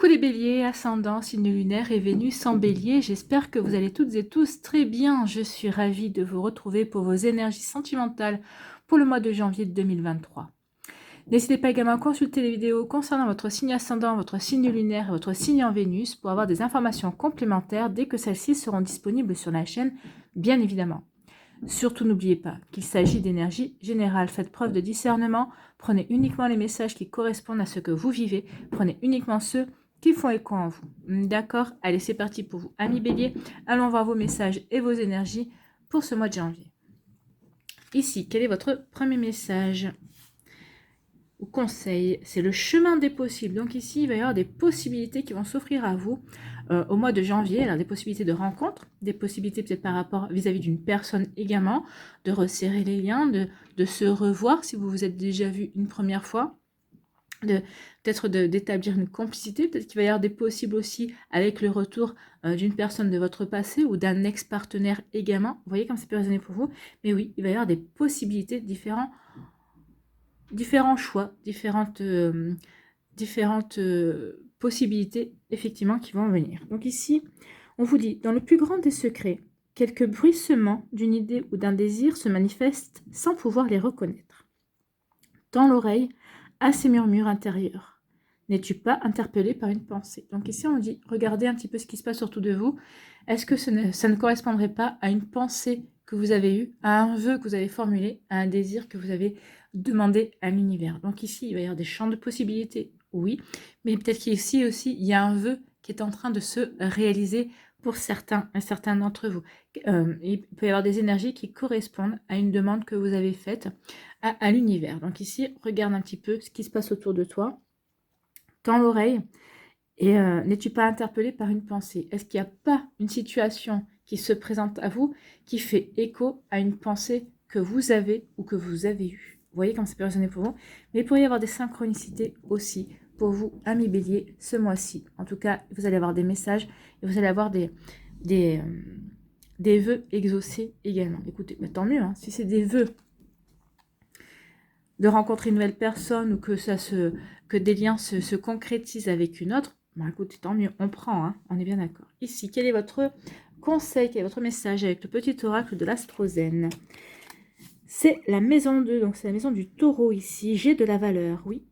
Coucou les béliers, ascendant, signe lunaire et Vénus en bélier, j'espère que vous allez toutes et tous très bien. Je suis ravie de vous retrouver pour vos énergies sentimentales pour le mois de janvier 2023. N'hésitez pas également à consulter les vidéos concernant votre signe ascendant, votre signe lunaire et votre signe en Vénus pour avoir des informations complémentaires dès que celles-ci seront disponibles sur la chaîne, bien évidemment. Surtout n'oubliez pas qu'il s'agit d'énergie générale. Faites preuve de discernement. Prenez uniquement les messages qui correspondent à ce que vous vivez. Prenez uniquement ceux qui font écho en vous. D'accord? Allez, c'est parti pour vous, amis béliers. Allons voir vos messages et vos énergies pour ce mois de janvier. Ici, quel est votre premier message ou conseil? C'est le chemin des possibles. Donc ici, il va y avoir des possibilités qui vont s'offrir à vous au mois de janvier. Alors des possibilités de rencontre, des possibilités peut-être par rapport vis-à-vis d'une personne également, de resserrer les liens, de se revoir si vous vous êtes déjà vu une première fois, peut-être d'établir une complicité. Peut-être qu'il va y avoir des possibles aussi avec le retour d'une personne de votre passé ou d'un ex-partenaire également. Vous voyez comme ça peut résonner pour vous. Mais oui, il va y avoir des possibilités différents choix, différentes possibilités effectivement qui vont venir. Donc ici, on vous dit, dans le plus grand des secrets, quelques bruissements d'une idée ou d'un désir se manifestent sans pouvoir les reconnaître. Tends l'oreille à ces murmures intérieurs. N'es-tu pas interpellé par une pensée? Donc ici, on dit, regardez un petit peu ce qui se passe autour de vous. Est-ce que ça ne correspondrait pas à une pensée que vous avez eue, à un vœu que vous avez formulé, à un désir que vous avez demandé à l'univers? Donc ici, il va y avoir des champs de possibilités, oui, mais peut-être qu'ici aussi, il y a un vœu qui est en train de se réaliser pour certains d'entre vous. Il peut y avoir des énergies qui correspondent à une demande que vous avez faite à l'univers. Donc ici, regarde un petit peu ce qui se passe autour de toi. Tends l'oreille et n'es-tu pas interpellé par une pensée? Est-ce qu'il n'y a pas une situation qui se présente à vous qui fait écho à une pensée que vous avez ou que vous avez eue? Vous voyez comme ça peut résonner pour vous. Mais il pourrait y avoir des synchronicités aussi pour vous, amis béliers, ce mois-ci. En tout cas, vous allez avoir des messages et vous allez avoir des vœux exaucés également. Écoutez, bah, tant mieux, hein, si c'est des vœux de rencontrer une nouvelle personne ou que des liens se concrétisent avec une autre, bon, écoutez, tant mieux, on prend, hein, on est bien d'accord. Ici, quel est votre conseil, quel est votre message avec le petit oracle de l'Astrozène? C'est la maison 2, donc c'est la maison du taureau ici. J'ai de la valeur, oui.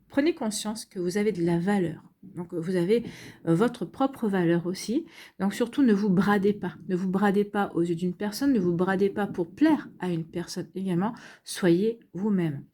Prenez conscience que vous avez de la valeur. Donc vous avez votre propre valeur aussi. Donc surtout ne vous bradez pas. Ne vous bradez pas aux yeux d'une personne. Ne vous bradez pas pour plaire à une personne également. Soyez vous-même.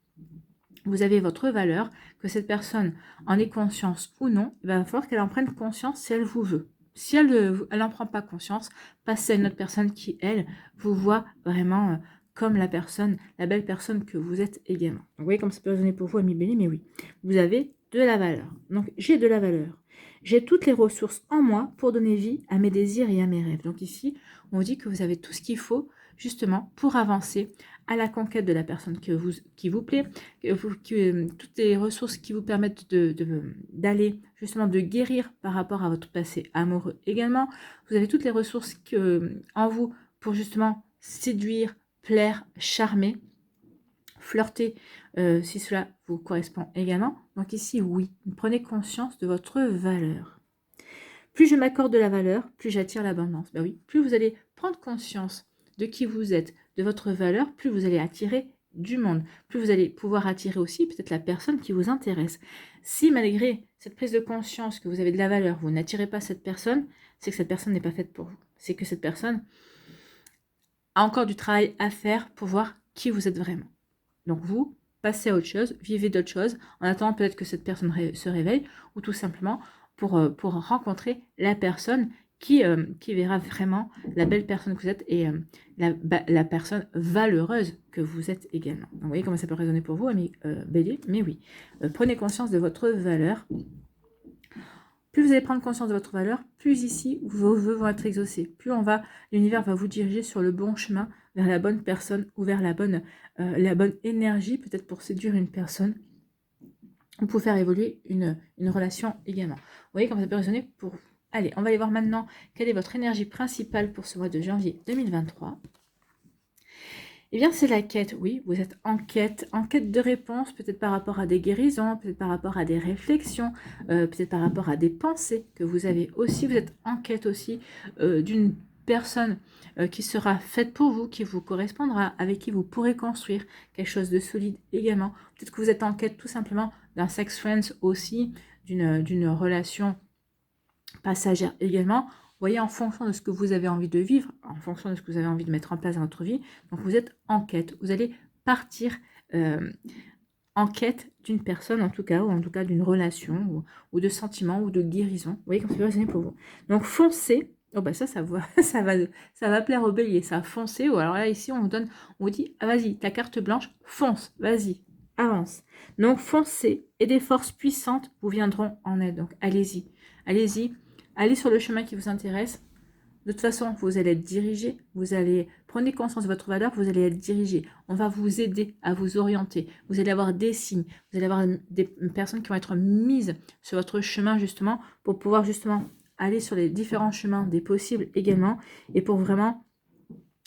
Vous avez votre valeur. Que cette personne en ait conscience ou non, il va falloir qu'elle en prenne conscience si elle vous veut. Si elle n'en prend pas conscience, passez à une autre personne qui, elle, vous voit vraiment comme la belle personne que vous êtes également. Donc, vous voyez comme ça peut résonner pour vous, amis bénis, mais oui, vous avez de la valeur. Donc, j'ai de la valeur. J'ai toutes les ressources en moi pour donner vie à mes désirs et à mes rêves. Donc ici, on vous dit que vous avez tout ce qu'il faut justement pour avancer à la conquête de la personne qui vous plaît, toutes les ressources qui vous permettent d'aller justement de guérir par rapport à votre passé amoureux également. Vous avez toutes les ressources en vous pour justement séduire, plaire, charmer, flirter si cela vous correspond également. Donc ici, oui, prenez conscience de votre valeur. Plus je m'accorde de la valeur, plus j'attire l'abondance. Ben oui, plus vous allez prendre conscience de qui vous êtes, de votre valeur, plus vous allez attirer du monde, plus vous allez pouvoir attirer aussi peut-être la personne qui vous intéresse. Si malgré cette prise de conscience que vous avez de la valeur, vous n'attirez pas cette personne, c'est que cette personne n'est pas faite pour vous. C'est que cette personne a encore du travail à faire pour voir qui vous êtes vraiment. Donc vous, passez à autre chose, vivez d'autres choses, en attendant peut-être que cette personne se réveille, ou tout simplement pour rencontrer la personne qui verra vraiment la belle personne que vous êtes et la personne valeureuse que vous êtes également. Donc vous voyez comment ça peut résonner pour vous, amis bélier, mais oui, prenez conscience de votre valeur. Plus vous allez prendre conscience de votre valeur, plus ici vos vœux vont être exaucés. Plus l'univers va vous diriger sur le bon chemin, vers la bonne personne ou vers la bonne énergie, peut-être pour séduire une personne ou pour faire évoluer une relation également. Vous voyez comment ça peut résonner pour vous. Allez, on va aller voir maintenant quelle est votre énergie principale pour ce mois de janvier 2023. Eh bien, c'est la quête, oui, vous êtes en quête de réponse, peut-être par rapport à des guérisons, peut-être par rapport à des réflexions, peut-être par rapport à des pensées que vous avez aussi. Vous êtes en quête aussi d'une personne qui sera faite pour vous, qui vous correspondra, avec qui vous pourrez construire quelque chose de solide également. Peut-être que vous êtes en quête tout simplement d'un sex friends aussi, d'une relation passagère également. Vous voyez, en fonction de ce que vous avez envie de vivre, en fonction de ce que vous avez envie de mettre en place dans votre vie, donc vous êtes en quête. Vous allez partir en quête d'une personne, en tout cas, ou en tout cas d'une relation, ou de sentiments, ou de guérison. Vous voyez, comme ça peut résonner pour vous. Donc foncez. Oh bah ça va plaire au bélier, ça, foncez. Ou alors là, ici, on vous dit, ah, vas-y, ta carte blanche, fonce, vas-y, avance. Donc foncez, et des forces puissantes vous viendront en aide. Donc allez-y, allez-y, allez sur le chemin qui vous intéresse. De toute façon, vous allez être dirigé, prenez conscience de votre valeur, vous allez être dirigé. On va vous aider à vous orienter. Vous allez avoir des signes, vous allez avoir des personnes qui vont être mises sur votre chemin justement pour pouvoir justement aller sur les différents chemins des possibles également et pour vraiment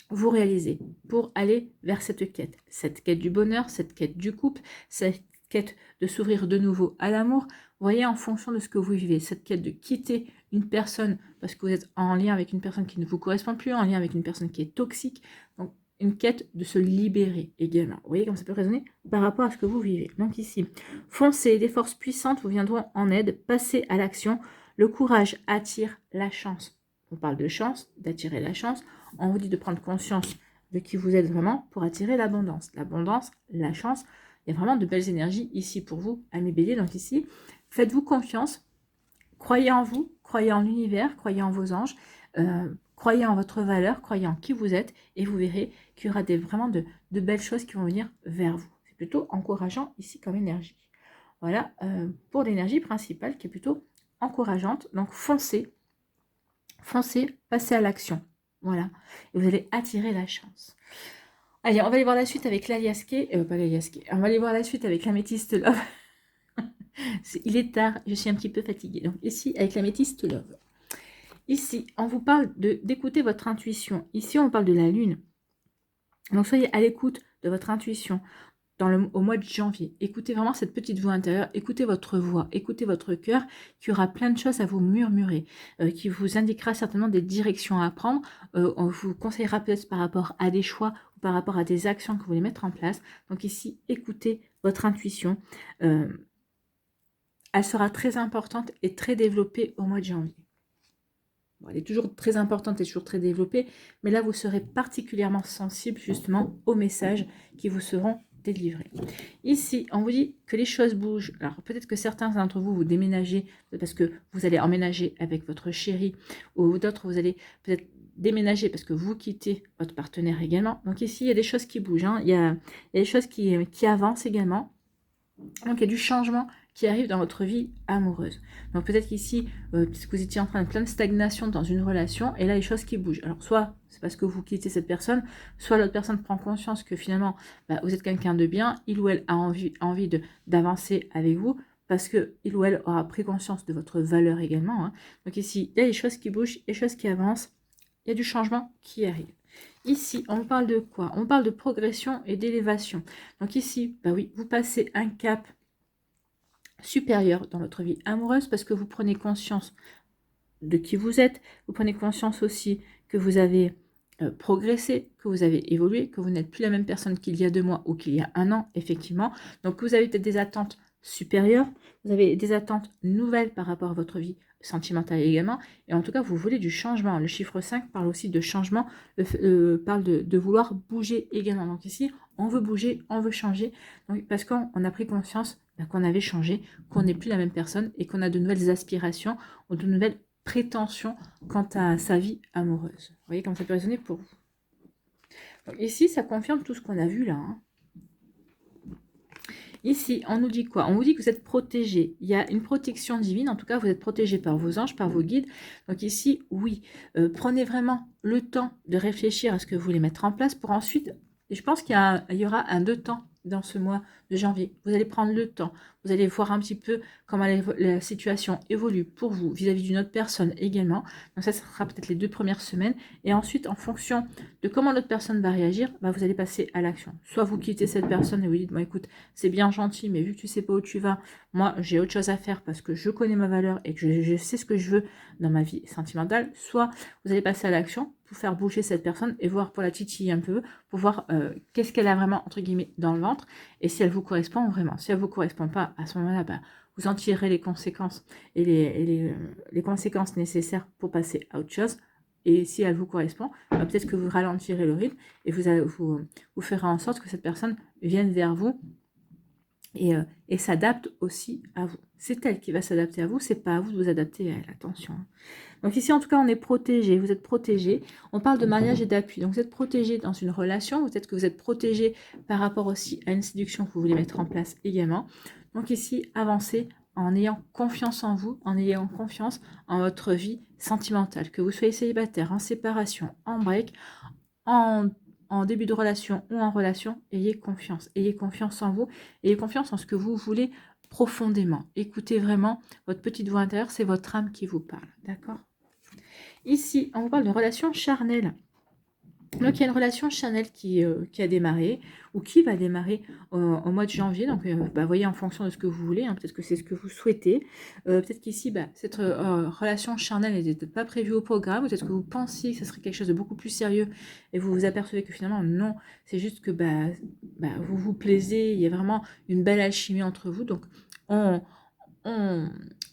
vous réaliser, pour aller vers cette quête du bonheur, cette quête du couple, cette quête de s'ouvrir de nouveau à l'amour. Vous voyez, en fonction de ce que vous vivez, cette quête de quitter une personne parce que vous êtes en lien avec une personne qui ne vous correspond plus, en lien avec une personne qui est toxique. Donc, une quête de se libérer également. Vous voyez comme ça peut résonner par rapport à ce que vous vivez. Donc ici, foncez, des forces puissantes vous viendront en aide, passez à l'action. Le courage attire la chance. On parle de chance, d'attirer la chance. On vous dit de prendre conscience de qui vous êtes vraiment pour attirer l'abondance. L'abondance, la chance, il y a vraiment de belles énergies ici pour vous, amis béliers. Donc ici, faites-vous confiance, croyez en vous, croyez en l'univers, croyez en vos anges, croyez en votre valeur, croyez en qui vous êtes, et vous verrez qu'il y aura vraiment de belles choses qui vont venir vers vous. C'est plutôt encourageant ici comme énergie. Voilà, pour l'énergie principale qui est plutôt encourageante. Donc foncez, foncez, passez à l'action. Voilà, et vous allez attirer la chance. Allez, on va aller voir la suite avec l'Aliasqué, pas l'Aliasqué, on va aller voir la suite avec l'améthyste love. Il est tard, je suis un petit peu fatiguée. Donc ici, avec l'améthyste love. Ici, on vous parle d'écouter votre intuition. Ici, on parle de la lune. Donc soyez à l'écoute de votre intuition au mois de janvier. Écoutez vraiment cette petite voix intérieure, écoutez votre voix, écoutez votre cœur, qui aura plein de choses à vous murmurer, qui vous indiquera certainement des directions à prendre. On vous conseillera peut-être par rapport à des choix ou par rapport à des actions que vous voulez mettre en place. Donc ici, écoutez votre intuition. Elle sera très importante et très développée au mois de janvier. Bon, elle est toujours très importante et toujours très développée, mais là, vous serez particulièrement sensible justement aux messages qui vous seront délivrés. Ici, on vous dit que les choses bougent. Alors, peut-être que certains d'entre vous, vous déménagez parce que vous allez emménager avec votre chéri, ou d'autres, vous allez peut-être déménager parce que vous quittez votre partenaire également. Donc ici, il y a des choses qui bougent, hein. Il y a des choses qui avancent également. Donc, il y a du changement qui arrive dans votre vie amoureuse. Donc, peut-être qu'ici, puisque vous étiez en train de plein de stagnation dans une relation, et là, les choses qui bougent. Alors, soit c'est parce que vous quittez cette personne, soit l'autre personne prend conscience que finalement, vous êtes quelqu'un de bien, il ou elle a envie d'avancer avec vous, parce que il ou elle aura pris conscience de votre valeur également. Hein. Donc, ici, il y a des choses qui bougent, des choses qui avancent, il y a du changement qui arrive. Ici, on parle de quoi? On parle de progression et d'élévation. Donc ici, oui, vous passez un cap supérieur dans votre vie amoureuse parce que vous prenez conscience de qui vous êtes. Vous prenez conscience aussi que vous avez progressé, que vous avez évolué, que vous n'êtes plus la même personne qu'il y a 2 mois ou qu'il y a 1 an, effectivement. Donc vous avez peut-être des attentes supérieures, vous avez des attentes nouvelles par rapport à votre vie sentimentale également, et en tout cas vous voulez du changement. Le chiffre 5 parle aussi de changement, parle de vouloir bouger également. Donc ici on veut bouger, on veut changer, donc, parce qu'on a pris conscience qu'on avait changé, qu'on n'est plus la même personne et qu'on a de nouvelles aspirations ou de nouvelles prétentions quant à sa vie amoureuse. Vous voyez comme ça peut résonner pour vous. Donc ici ça confirme tout ce qu'on a vu là, hein. Ici, on nous dit quoi? On vous dit que vous êtes protégé. Il y a une protection divine. En tout cas, vous êtes protégé par vos anges, par vos guides. Donc ici, oui. Prenez vraiment le temps de réfléchir à ce que vous voulez mettre en place pour ensuite... Je pense qu'il y aura un 2 temps dans ce mois de janvier. Vous allez prendre le temps, vous allez voir un petit peu comment la situation évolue pour vous vis-à-vis d'une autre personne également. Donc ça sera peut-être les 2 premières semaines. Et ensuite, en fonction de comment l'autre personne va réagir, bah, vous allez passer à l'action. Soit vous quittez cette personne et vous dites, bon écoute, c'est bien gentil, mais vu que tu sais pas où tu vas, moi j'ai autre chose à faire parce que je connais ma valeur et que je sais ce que je veux dans ma vie sentimentale. Soit vous allez passer à l'action pour faire bouger cette personne et voir pour la titiller un peu, pour voir qu'est-ce qu'elle a vraiment, entre guillemets, dans le ventre, et si elle vous correspond vraiment. Si elle vous correspond pas, à ce moment-là, bah, vous en tirerez les conséquences et les conséquences nécessaires pour passer à autre chose. Et si elle vous correspond, bah, peut-être que vous ralentirez le rythme et vous ferez en sorte que cette personne vienne vers vous et s'adapte aussi à vous. C'est elle qui va s'adapter à vous, c'est pas à vous de vous adapter à elle, attention. Donc ici, en tout cas, on est protégé, vous êtes protégé. On parle de mariage et d'appui. Donc vous êtes protégé dans une relation, peut-être que vous êtes protégé par rapport aussi à une séduction que vous voulez mettre en place également. Donc ici, avancez en ayant confiance en vous, en ayant confiance en votre vie sentimentale. Que vous soyez célibataire, en séparation, en break, en début de relation ou en relation, ayez confiance en vous, ayez confiance en ce que vous voulez profondément. Écoutez vraiment votre petite voix intérieure, c'est votre âme qui vous parle, d'accord? Ici, on vous parle de relation charnelle. Donc, il y a une relation charnelle qui a démarré ou qui va démarrer au mois de janvier. Donc, voyez en fonction de ce que vous voulez. Hein, peut-être que c'est ce que vous souhaitez. Peut-être qu'ici, cette relation charnelle n'était pas prévue au programme. Peut-être que vous pensiez que ce serait quelque chose de beaucoup plus sérieux et vous vous apercevez que finalement, non. C'est juste que vous vous plaisez. Il y a vraiment une belle alchimie entre vous. Donc,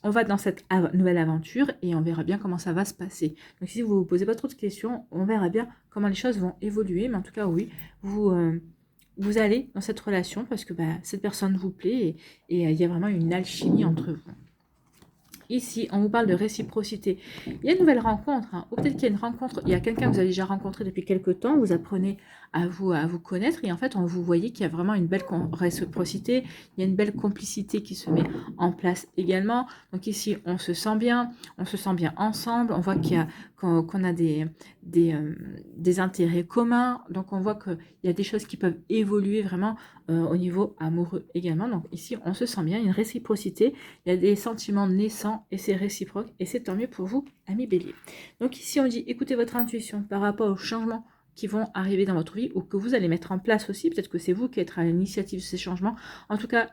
on va dans cette nouvelle aventure et on verra bien comment ça va se passer. Donc si vous ne vous posez pas trop de questions, on verra bien comment les choses vont évoluer. Mais en tout cas, oui, vous allez dans cette relation parce que cette personne vous plaît et il y a vraiment une alchimie entre vous. Ici, on vous parle de réciprocité. Il y a une nouvelle rencontre, hein, ou peut-être qu'il y a une rencontre, il y a quelqu'un que vous avez déjà rencontré depuis quelques temps, vous apprenez à vous connaître, et en fait, vous voyez qu'il y a vraiment une belle réciprocité, il y a une belle complicité qui se met en place également. Donc ici, on se sent bien ensemble, on voit qu'on a des intérêts communs, donc on voit qu'il y a des choses qui peuvent évoluer vraiment au niveau amoureux également. Donc ici, on se sent bien, il y a une réciprocité, il y a des sentiments naissants et c'est réciproque et c'est tant mieux pour vous, amis bélier. Donc ici, on dit écoutez votre intuition par rapport aux changements qui vont arriver dans votre vie ou que vous allez mettre en place aussi. Peut-être que c'est vous qui êtes à l'initiative de ces changements. En tout cas,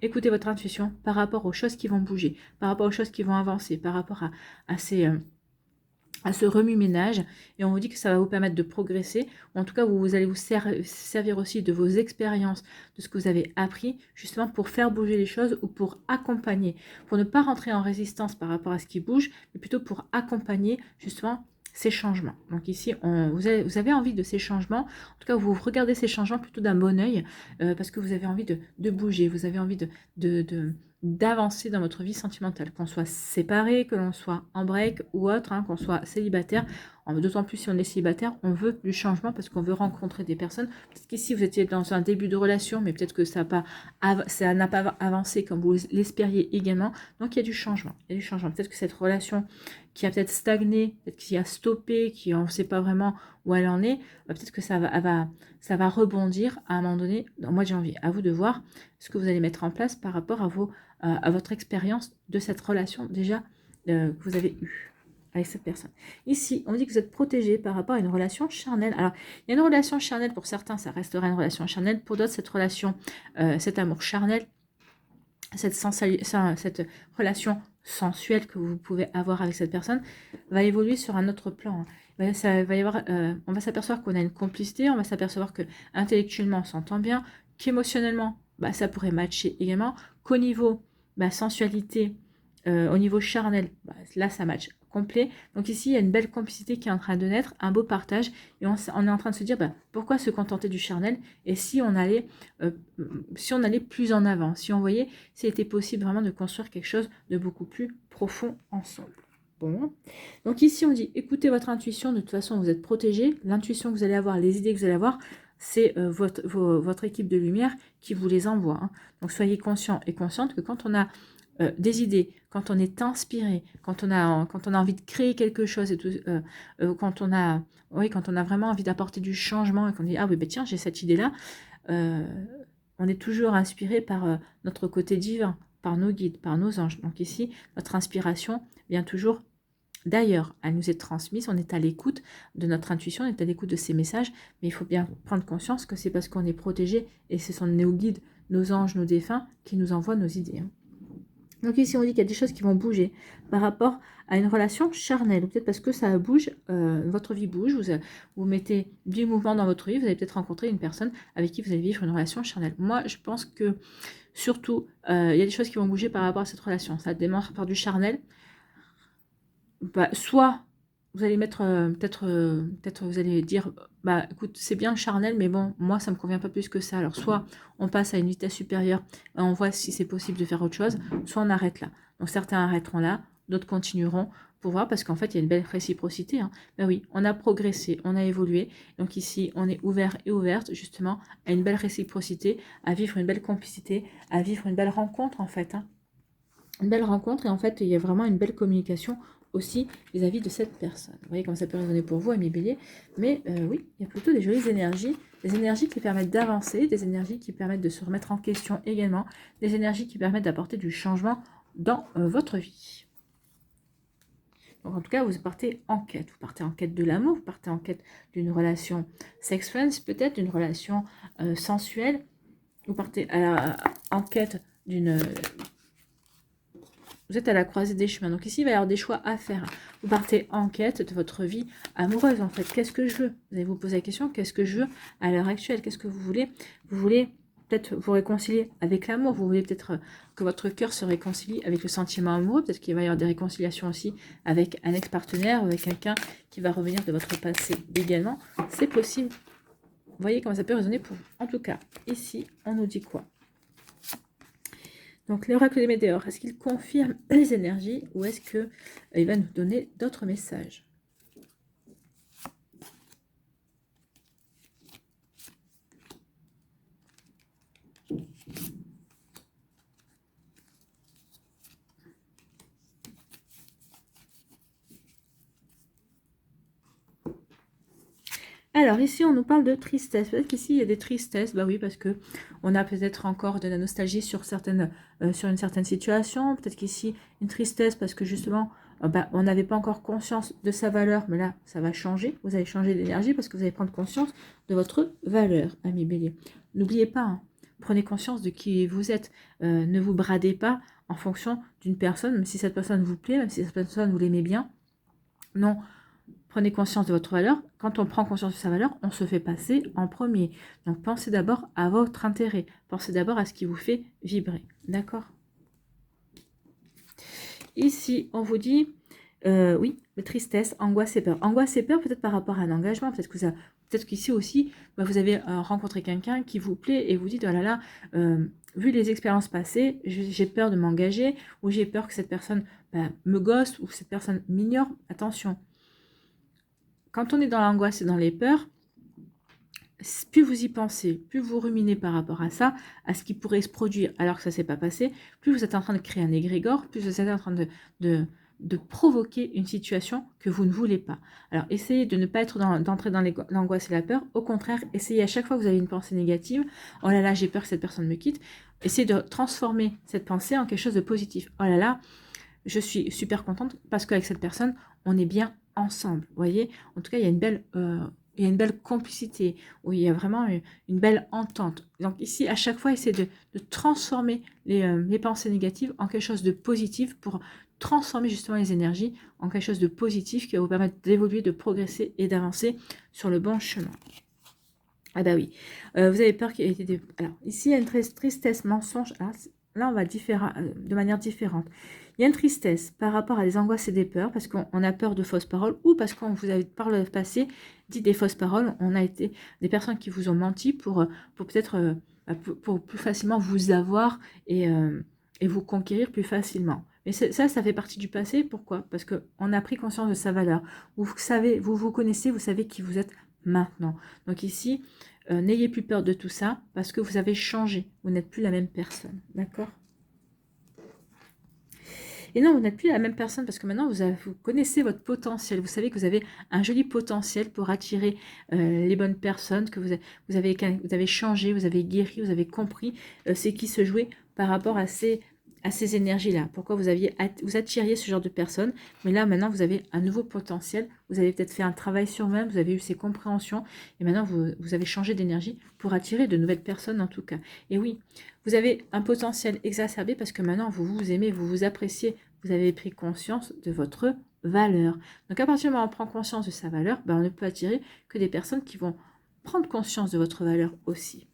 écoutez votre intuition par rapport aux choses qui vont bouger, par rapport aux choses qui vont avancer, par rapport à ce remue-ménage, et on vous dit que ça va vous permettre de progresser, ou en tout cas vous allez vous servir aussi de vos expériences, de ce que vous avez appris, justement pour faire bouger les choses ou pour accompagner, pour ne pas rentrer en résistance par rapport à ce qui bouge, mais plutôt pour accompagner justement ces changements. Donc ici, vous avez envie de ces changements, en tout cas vous regardez ces changements plutôt d'un bon oeil, parce que vous avez envie de bouger, vous avez envie d'avancer dans votre vie sentimentale, qu'on soit séparé, que l'on soit en break ou autre, hein, qu'on soit célibataire. D'autant plus si on est célibataire, on veut du changement parce qu'on veut rencontrer des personnes. Peut-être qu'ici vous étiez dans un début de relation, mais peut-être que ça n'a pas avancé comme vous l'espériez également. Donc il y a du changement. Peut-être que cette relation qui a peut-être stagné, peut-être qui a stoppé, on ne sait pas vraiment où elle en est, peut-être que ça va rebondir à un moment donné, au mois de janvier. À vous de voir ce que vous allez mettre en place par rapport à votre expérience de cette relation déjà que vous avez eue avec cette personne. Ici, on dit que vous êtes protégé par rapport à une relation charnelle. Alors, il y a une relation charnelle, pour certains, ça restera une relation charnelle. Pour d'autres, cette relation, cet amour charnel, cette relation sensuelle que vous pouvez avoir avec cette personne va évoluer sur un autre plan. On va s'apercevoir qu'on a une complicité, on va s'apercevoir que intellectuellement on s'entend bien, qu'émotionnellement ça pourrait matcher également, qu'au niveau sensualité, au niveau charnel, là ça match complet. Donc ici il y a une belle complicité qui est en train de naître, un beau partage, et on est en train de se dire pourquoi se contenter du charnel, et si on allait plus en avant, si on voyait s'il était possible vraiment de construire quelque chose de beaucoup plus profond ensemble. Bon, donc ici on dit écoutez votre intuition, de toute façon vous êtes protégé, l'intuition que vous allez avoir, les idées que vous allez avoir, c'est votre équipe de lumière qui vous les envoie. Hein. Donc soyez conscient et consciente que quand on a des idées, quand on est inspiré, quand on a envie de créer quelque chose, et tout, quand on a vraiment envie d'apporter du changement et qu'on dit ah oui tiens j'ai cette idée là, on est toujours inspiré par notre côté divin, par nos guides, par nos anges. Donc ici, notre inspiration vient toujours d'ailleurs. Elle nous est transmise, on est à l'écoute de notre intuition, on est à l'écoute de ces messages, mais il faut bien prendre conscience que c'est parce qu'on est protégé et ce sont nos guides, nos anges, nos défunts qui nous envoient nos idées. Donc ici, on dit qu'il y a des choses qui vont bouger par rapport à une relation charnelle, ou peut-être parce que ça bouge, votre vie bouge, vous mettez du mouvement dans votre vie, vous allez peut-être rencontrer une personne avec qui vous allez vivre une relation charnelle. Moi, je pense que surtout, il y a des choses qui vont bouger par rapport à cette relation. Ça démarre par du charnel. Bah, soit vous allez mettre, peut-être vous allez dire, bah écoute, c'est bien charnel, mais bon, moi ça me convient pas plus que ça. Alors soit on passe à une vitesse supérieure et on voit si c'est possible de faire autre chose, soit on arrête là. Donc certains arrêteront là, d'autres continueront pour voir, parce qu'en fait il y a une belle réciprocité. Hein. Ben oui, on a progressé, on a évolué, donc ici on est ouvert et ouverte justement à une belle réciprocité, à vivre une belle complicité, à vivre une belle rencontre en fait. Hein. Une belle rencontre et en fait il y a vraiment une belle communication aussi vis-à-vis de cette personne. Vous voyez comment ça peut résonner pour vous, amis béliers. Mais oui, il y a plutôt des jolies énergies, des énergies qui permettent d'avancer, des énergies qui permettent de se remettre en question également, des énergies qui permettent d'apporter du changement dans votre vie. Donc en tout cas, vous partez en quête. Vous partez en quête de l'amour, vous partez en quête d'une relation sex-friends, peut-être d'une relation sensuelle. Vous partez en quête d'une... Vous êtes à la croisée des chemins. Donc ici, il va y avoir des choix à faire. Vous partez en quête de votre vie amoureuse, en fait. Qu'est-ce que je veux? Vous allez vous poser la question, qu'est-ce que je veux à l'heure actuelle? Qu'est-ce que vous voulez? Vous voulez peut-être vous réconcilier avec l'amour. Vous voulez peut-être que votre cœur se réconcilie avec le sentiment amoureux. Peut-être qu'il va y avoir des réconciliations aussi avec un ex-partenaire, avec quelqu'un qui va revenir de votre passé également. C'est possible. Vous voyez comment ça peut résonner pour vous. En tout cas, ici, on nous dit quoi? Donc l'oracle des météores, est-ce qu'il confirme les énergies ou est-ce qu'il va nous donner d'autres messages? Alors ici, on nous parle de tristesse. Peut-être qu'ici, il y a des tristesses. Bah oui, parce que on a peut-être encore de la nostalgie sur une certaine situation. Peut-être qu'ici, une tristesse parce que justement, on n'avait pas encore conscience de sa valeur. Mais là, ça va changer. Vous allez changer d'énergie parce que vous allez prendre conscience de votre valeur, ami bélier. N'oubliez pas, hein, prenez conscience de qui vous êtes. Ne vous bradez pas en fonction d'une personne, même si cette personne vous plaît, même si cette personne vous l'aimez bien. Non. Prenez conscience de votre valeur. Quand on prend conscience de sa valeur, on se fait passer en premier. Donc, pensez d'abord à votre intérêt. Pensez d'abord à ce qui vous fait vibrer. D'accord? Ici, on vous dit, oui, tristesse, angoisse et peur. Angoisse et peur peut-être par rapport à un engagement. Peut-être qu'ici aussi, vous avez rencontré quelqu'un qui vous plaît et vous dites, oh là là, vu les expériences passées, j'ai peur de m'engager ou j'ai peur que cette personne me gosse ou que cette personne m'ignore. Attention. Quand on est dans l'angoisse et dans les peurs, plus vous y pensez, plus vous ruminez par rapport à ça, à ce qui pourrait se produire alors que ça ne s'est pas passé, plus vous êtes en train de créer un égrégore, plus vous êtes en train de provoquer une situation que vous ne voulez pas. Alors, essayez de ne pas d'entrer dans l'angoisse et la peur. Au contraire, essayez à chaque fois que vous avez une pensée négative, « Oh là là, j'ai peur que cette personne me quitte », essayez de transformer cette pensée en quelque chose de positif. « Oh là là, je suis super contente parce qu'avec cette personne, on est bien ensemble. » Vous voyez, en tout cas, il y a une belle complicité, où il y a vraiment une belle entente. Donc ici, à chaque fois, essayez de transformer les pensées négatives en quelque chose de positif pour transformer justement les énergies en quelque chose de positif qui va vous permettre d'évoluer, de progresser et d'avancer sur le bon chemin. Ah bah oui, vous avez peur qu'il y ait des... Alors ici, il y a une tristesse, mensonge. Alors, là, on va de manière différente. Il y a une tristesse par rapport à des angoisses et des peurs, parce qu'on a peur de fausses paroles, ou parce qu'on vous avez par le passé dit des fausses paroles. On a été des personnes qui vous ont menti pour peut-être pour plus facilement vous avoir et vous conquérir plus facilement. Mais ça fait partie du passé. Pourquoi? Parce qu'on a pris conscience de sa valeur. Vous savez, vous connaissez, vous savez qui vous êtes maintenant. Donc ici, n'ayez plus peur de tout ça, parce que vous avez changé. Vous n'êtes plus la même personne. D'accord? Et non, vous n'êtes plus la même personne parce que maintenant, vous connaissez votre potentiel. Vous savez que vous avez un joli potentiel pour attirer les bonnes personnes, que vous avez changé, vous avez guéri, vous avez compris ce qui se jouait par rapport à ces énergies-là. Pourquoi vous attiriez ce genre de personnes. Mais là, maintenant, vous avez un nouveau potentiel. Vous avez peut-être fait un travail sur vous-même, vous avez eu ces compréhensions. Et maintenant, vous avez changé d'énergie pour attirer de nouvelles personnes en tout cas. Et oui, vous avez un potentiel exacerbé parce que maintenant, vous vous aimez, vous vous appréciez. Vous avez pris conscience de votre valeur. Donc, à partir du moment où on prend conscience de sa valeur, ben, on ne peut attirer que des personnes qui vont prendre conscience de votre valeur aussi.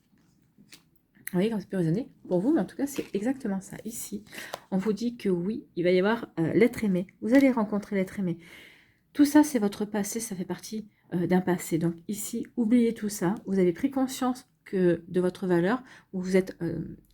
Vous voyez, quand ça peut résonner pour vous, mais en tout cas, c'est exactement ça. Ici, on vous dit que oui, il va y avoir l'être aimé. Vous allez rencontrer l'être aimé. Tout ça, c'est votre passé, ça fait partie d'un passé. Donc ici, oubliez tout ça. Vous avez pris conscience de votre valeur, vous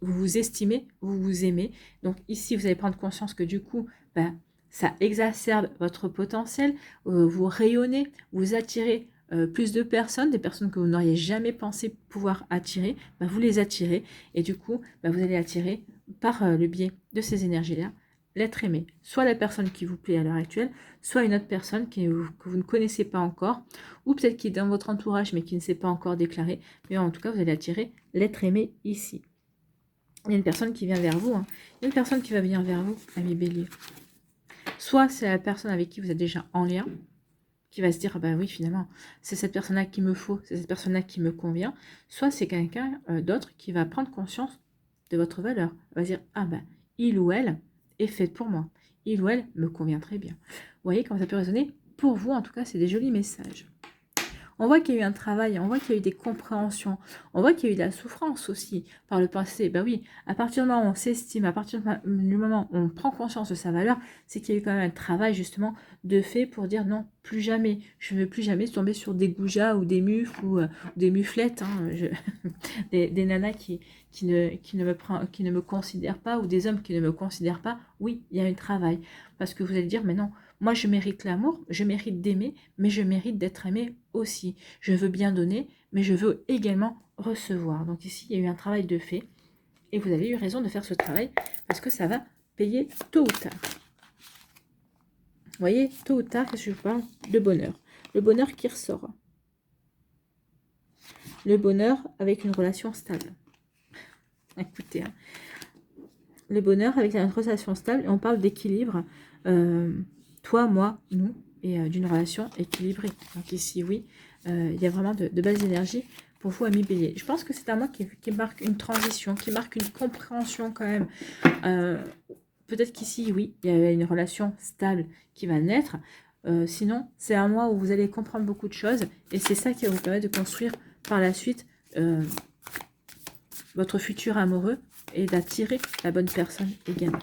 vous estimez, vous vous aimez. Donc ici, vous allez prendre conscience que du coup, ben, ça exacerbe votre potentiel, vous rayonnez, vous attirez plus de personnes, des personnes que vous n'auriez jamais pensé pouvoir attirer, ben, vous les attirez et du coup, ben, vous allez attirer par le biais de ces énergies-là l'être aimé, soit la personne qui vous plaît à l'heure actuelle, soit une autre personne que vous ne connaissez pas encore, ou peut-être qui est dans votre entourage mais qui ne s'est pas encore déclaré, mais en tout cas vous allez attirer l'être aimé ici. Il y a une personne qui vient vers vous, hein. Il y a une personne qui va venir vers vous, ami Bélier. Soit c'est la personne avec qui vous êtes déjà en lien, qui va se dire, ah ben oui, finalement, c'est cette personne-là qu'il me faut, c'est cette personne-là qui me convient, soit c'est quelqu'un d'autre qui va prendre conscience de votre valeur, va dire, ah ben, il ou elle est fait pour moi, il ou elle me convient très bien. Vous voyez comment ça peut résonner? Pour vous, en tout cas, c'est des jolis messages. On voit qu'il y a eu un travail, on voit qu'il y a eu des compréhensions, on voit qu'il y a eu de la souffrance aussi par le passé. Ben oui, à partir du moment où on s'estime, à partir du moment où on prend conscience de sa valeur, c'est qu'il y a eu quand même un travail justement de fait pour dire non, plus jamais, je ne veux plus jamais tomber sur des goujats ou des mufles ou des muflettes, hein, des nanas qui ne me considèrent pas ou des hommes qui ne me considèrent pas. Oui, il y a un travail. Parce que vous allez dire, mais non, moi, je mérite l'amour, je mérite d'aimer, mais je mérite d'être aimé aussi. Je veux bien donner, mais je veux également recevoir. Donc ici, il y a eu un travail de fait. Et vous avez eu raison de faire ce travail parce que ça va payer tôt ou tard. Vous voyez, tôt ou tard, qu'est-ce que je parle? De bonheur. Le bonheur qui ressort. Le bonheur avec une relation stable. Écoutez, hein. Le bonheur avec une relation stable, et on parle d'équilibre. Toi, moi, nous, et d'une relation équilibrée. Donc ici, oui, il y a vraiment de belles énergies pour vous, amis Bélier. Je pense que c'est un mois qui marque une transition, qui marque une compréhension quand même. Peut-être qu'ici, oui, il y a une relation stable qui va naître. Sinon, c'est un mois où vous allez comprendre beaucoup de choses et c'est ça qui va vous permettre de construire par la suite votre futur amoureux et d'attirer la bonne personne également.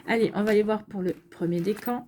Allez, on va aller voir pour le premier décan.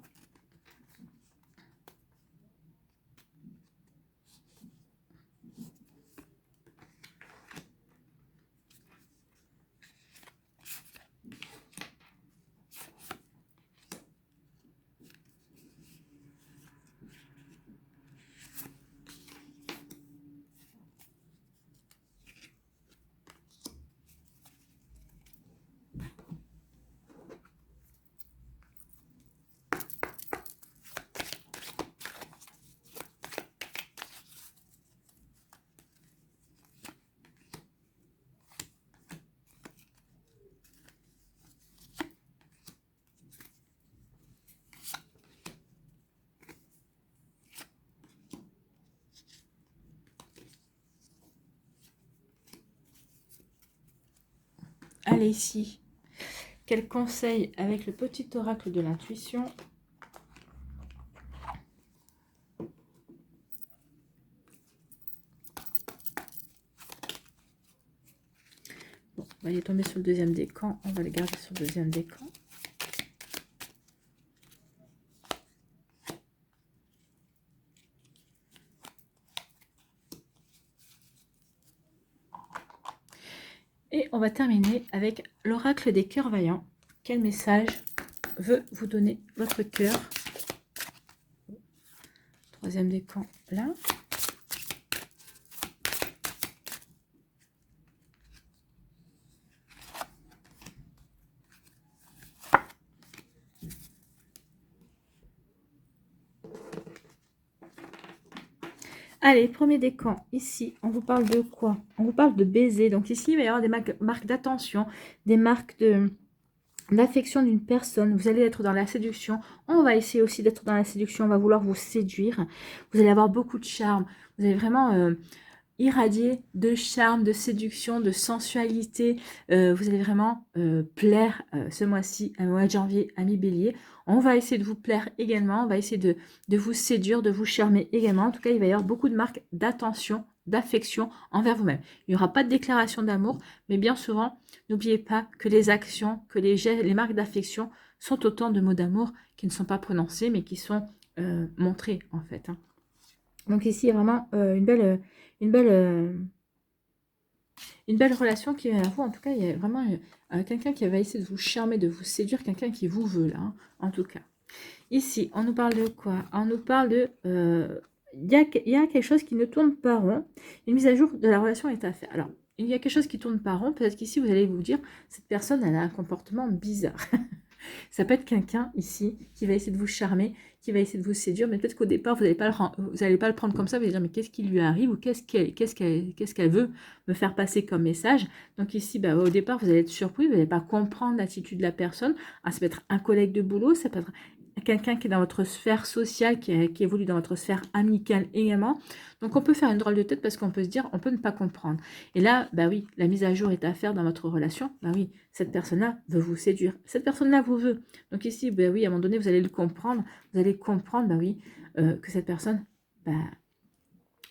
Allez, ici, quel conseil avec le petit oracle de l'intuition? Bon, on va aller tomber sur le deuxième décan. On va le garder sur le deuxième décan. Et on va terminer avec l'oracle des cœurs vaillants. Quel message veut vous donner votre cœur? Troisième décan là. Allez, premier décan, ici, on vous parle de quoi? On vous parle de baiser. Donc ici, il va y avoir des marques d'attention, des marques d'affection d'une personne. Vous allez être dans la séduction. On va essayer aussi d'être dans la séduction. On va vouloir vous séduire. Vous allez avoir beaucoup de charme. Vous allez vraiment irradier de charme, de séduction, de sensualité. Vous allez vraiment plaire ce mois-ci, un mois de janvier, ami Bélier. On va essayer de vous plaire également. On va essayer de vous séduire, de vous charmer également. En tout cas, il va y avoir beaucoup de marques d'attention, d'affection envers vous-même. Il n'y aura pas de déclaration d'amour, mais bien souvent, n'oubliez pas que les actions, que les gestes, les marques d'affection sont autant de mots d'amour qui ne sont pas prononcés, mais qui sont montrés en fait. Hein. Donc ici, il y a vraiment une belle relation qui est à vous. En tout cas, il y a vraiment quelqu'un qui va essayer de vous charmer, de vous séduire, quelqu'un qui vous veut là, hein, en tout cas. Ici, on nous parle de quoi? On nous parle de... il y a quelque chose qui ne tourne pas rond. Une mise à jour de la relation est à faire. Alors, il y a quelque chose qui tourne pas rond. Peut-être qu'ici, vous allez vous dire, cette personne, elle a un comportement bizarre. Ça peut être quelqu'un ici qui va essayer de vous charmer, qui va essayer de vous séduire, mais peut-être qu'au départ, vous n'allez pas le prendre comme ça, vous allez dire, mais qu'est-ce qui lui arrive ou qu'est-ce qu'elle veut me faire passer comme message. Donc ici, bah, au départ, vous allez être surpris, vous n'allez pas comprendre l'attitude de la personne. Ah, ça peut être un collègue de boulot, ça peut être quelqu'un qui est dans votre sphère sociale, qui évolue dans votre sphère amicale également. Donc on peut faire une drôle de tête parce qu'on peut se dire, on peut ne pas comprendre. Et là, bah oui, la mise à jour est à faire dans votre relation. Bah oui, cette personne-là veut vous séduire. Cette personne-là vous veut. Donc ici, bah oui, à un moment donné, vous allez le comprendre. Vous allez comprendre, bah oui, que cette personne, bah,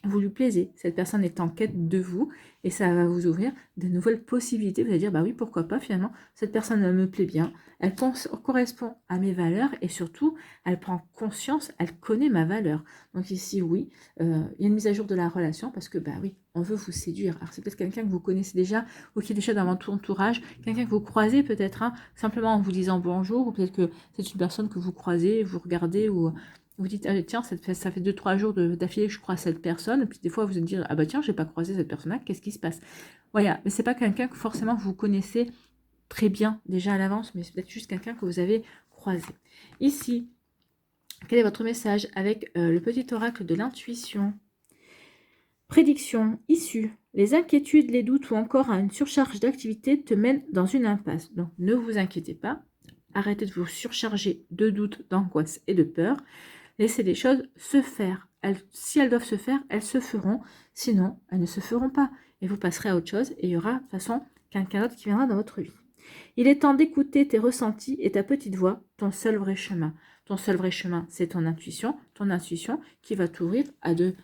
vous lui plaisez, cette personne est en quête de vous et ça va vous ouvrir de nouvelles possibilités. Vous allez dire, bah oui, pourquoi pas, finalement, cette personne me plaît bien, elle correspond à mes valeurs et surtout, elle prend conscience, elle connaît ma valeur. Donc ici, oui, il y a une mise à jour de la relation parce que, bah oui, on veut vous séduire. Alors c'est peut-être quelqu'un que vous connaissez déjà ou qui est déjà dans votre entourage, quelqu'un que vous croisez peut-être, hein, simplement en vous disant bonjour, ou peut-être que c'est une personne que vous croisez, vous regardez ou... Vous dites, ah, tiens, ça fait 2-3 jours d'affilée que je croise cette personne. Et puis des fois, vous vous dites, ah bah tiens, j'ai pas croisé cette personne-là, qu'est-ce qui se passe? Voilà, mais c'est pas quelqu'un que forcément vous connaissez très bien déjà à l'avance, mais c'est peut-être juste quelqu'un que vous avez croisé. Ici, quel est votre message avec le petit oracle de l'intuition? Prédiction, issue. Les inquiétudes, les doutes ou encore une surcharge d'activité te mènent dans une impasse. Donc ne vous inquiétez pas, arrêtez de vous surcharger de doutes, d'angoisse et de peur. Laissez les choses se faire. Si elles doivent se faire, elles se feront. Sinon, elles ne se feront pas. Et vous passerez à autre chose et il y aura de toute façon quelqu'un d'autre qui viendra dans votre vie. Il est temps d'écouter tes ressentis et ta petite voix, ton seul vrai chemin. Ton seul vrai chemin, c'est ton intuition qui va t'ouvrir à de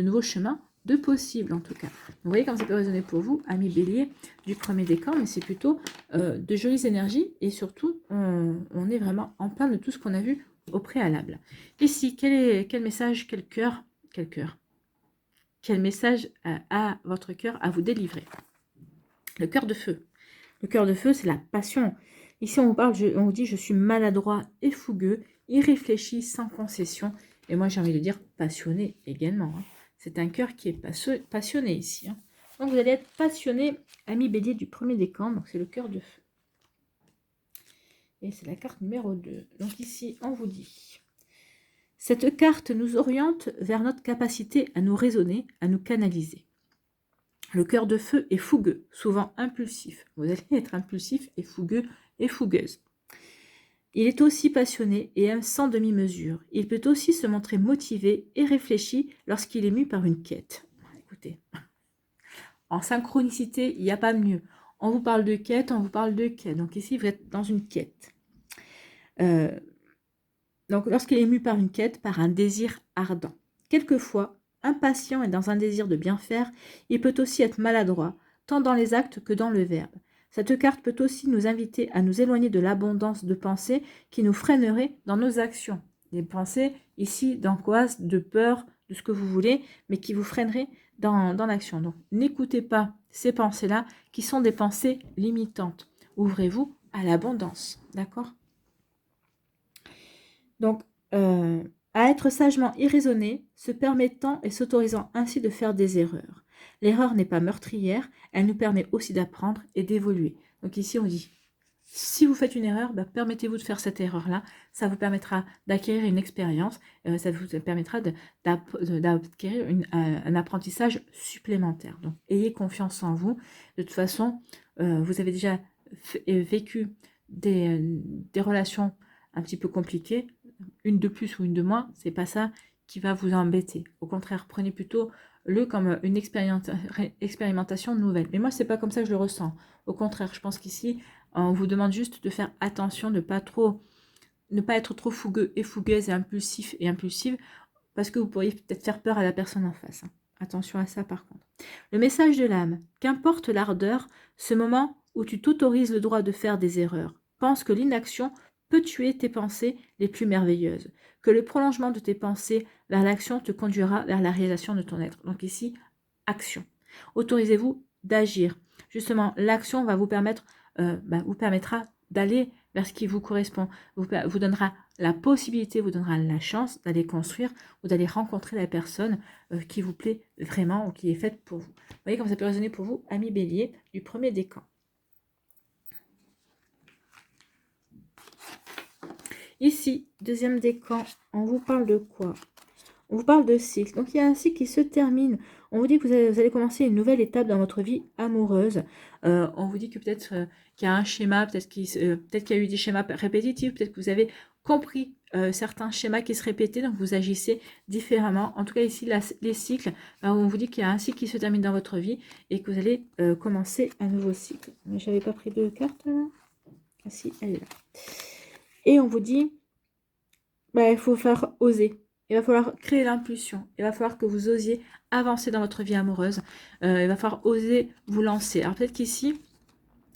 nouveaux chemins de possibles en tout cas. Vous voyez comme ça peut résonner pour vous, amis Bélier, du premier décan, mais c'est plutôt de jolies énergies et surtout, on est vraiment en plein de tout ce qu'on a vu au préalable. Ici, quel message, quel cœur, quel message a votre cœur à vous délivrer? Le cœur de feu. Le cœur de feu, c'est la passion. Ici, on vous dit, je suis maladroit et fougueux, irréfléchi, sans concession. Et moi, j'ai envie de dire passionné également. Hein. C'est un cœur qui est passionné ici. Hein. Donc, vous allez être passionné, ami Bélier du premier décan. Donc, c'est le cœur de feu. Et c'est la carte numéro 2. Donc ici, on vous dit, cette carte nous oriente vers notre capacité à nous raisonner, à nous canaliser. Le cœur de feu est fougueux, souvent impulsif. Vous allez être impulsif et fougueux et fougueuse. Il est aussi passionné et aime sans demi-mesure. Il peut aussi se montrer motivé et réfléchi lorsqu'il est mu par une quête. Écoutez, en synchronicité, il n'y a pas mieux. On vous parle de quête, on vous parle de quête. Donc ici, vous êtes dans une quête. Donc lorsqu'il est mu par une quête, par un désir ardent. Quelquefois, impatient et dans un désir de bien faire, il peut aussi être maladroit, tant dans les actes que dans le verbe. Cette carte peut aussi nous inviter à nous éloigner de l'abondance de pensées qui nous freineraient dans nos actions. Des pensées ici d'angoisse, de peur, de ce que vous voulez, mais qui vous freineraient dans l'action. Donc n'écoutez pas ces pensées-là qui sont des pensées limitantes. Ouvrez-vous à l'abondance, d'accord ? Donc, à être sagement irraisonné, se permettant et s'autorisant ainsi de faire des erreurs. L'erreur n'est pas meurtrière, elle nous permet aussi d'apprendre et d'évoluer. Donc ici, on dit, Si vous faites une erreur, permettez-vous de faire cette erreur-là. Ça vous permettra d'acquérir une expérience. Ça vous permettra d'acquérir un apprentissage supplémentaire. Donc, ayez confiance en vous. De toute façon, vous avez déjà vécu des relations un petit peu compliquées. Une de plus ou une de moins, c'est pas ça qui va vous embêter. Au contraire, prenez plutôt le comme une expérimentation nouvelle. Mais moi, c'est pas comme ça que je le ressens. Au contraire, je pense qu'ici, on vous demande juste de faire attention, de ne pas être trop fougueux et fougueuse et impulsive, parce que vous pourriez peut-être faire peur à la personne en face. Attention à ça par contre. Le message de l'âme. Qu'importe l'ardeur, ce moment où tu t'autorises le droit de faire des erreurs. Pense que l'inaction peut tuer tes pensées les plus merveilleuses. Que le prolongement de tes pensées vers l'action te conduira vers la réalisation de ton être. Donc ici, action. Autorisez-vous d'agir. Justement, l'action va vous permettra d'aller vers ce qui vous correspond, vous donnera la possibilité, vous donnera la chance d'aller construire ou d'aller rencontrer la personne qui vous plaît vraiment ou qui est faite pour vous. Vous voyez comme ça peut résonner pour vous, ami Bélier, du premier décan. Ici, deuxième décan, on vous parle de quoi? On vous parle de cycle. Donc, il y a un cycle qui se termine. On vous dit que vous allez commencer une nouvelle étape dans votre vie amoureuse. On vous dit que peut-être qu'il y a un schéma, peut-être qu'il y a eu des schémas répétitifs, peut-être que vous avez compris certains schémas qui se répétaient, donc vous agissez différemment. En tout cas, ici, les cycles, on vous dit qu'il y a un cycle qui se termine dans votre vie et que vous allez commencer un nouveau cycle. Mais je n'avais pas pris de carte, là. Ah si, elle est là. Et on vous dit, il faut faire oser. Il va falloir créer l'impulsion. Il va falloir que vous osiez avancer dans votre vie amoureuse. Il va falloir oser vous lancer. Alors peut-être qu'ici,